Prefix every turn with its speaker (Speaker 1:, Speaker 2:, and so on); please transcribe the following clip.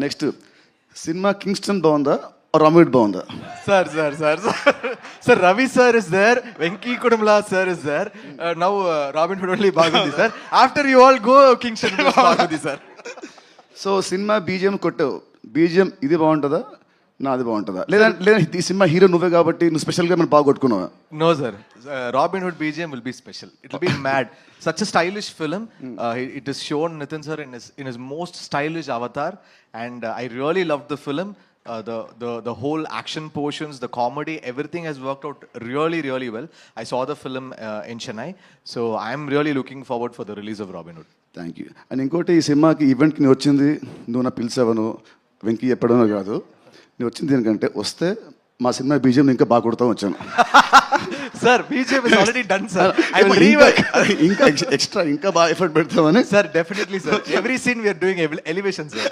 Speaker 1: Next cinema Kingston బాగుందా రామిడ్ బాగుందా?
Speaker 2: Sir, Ravi sir is there, Venki Kudumla sir is there. Now Robin Hood only bagundi sir. After you all go, Kingston plus bagundi sir.
Speaker 1: So cinema BGM కొట్టావు, BGM ఇది బాగుంటుందా నాది బాగుంటుందా? లేదా ఈ cinema hero నువ్వే కాబట్టి నువ్వు స్పెషల్గా మనం బాగా కొట్టుకున్నావా?
Speaker 2: No sir, Robin Hood BGM will be special. It will be mad. Such a stylish film. It is shown Nitin sir in his most stylish avatar, and I really loved the film. The whole action portions, the comedy, everything has worked out really well. I saw the film in Chennai, so I am really looking forward for the release of Robin Hood.
Speaker 1: Thank you. And ఇంకోటి ఈ సినిమాకి ఈవెంట్కి నువ్వు వచ్చింది, నువ్వు నా పిలిచావను వెంకీ చెప్పడమో కాదు, నువ్వు వచ్చింది దీనికంటే వస్తే మా సినిమా బీజిఎం ఇంకా బాగా కొడతాం వచ్చాను.
Speaker 2: Sir, BGM is already done sir.
Speaker 1: ఇంకా ఎక్స్ట్రా ఇంకా బాగా ఎఫర్ట్ పెడతామని.
Speaker 2: Sir, definitely sir. Every scene we are doing elevation sir.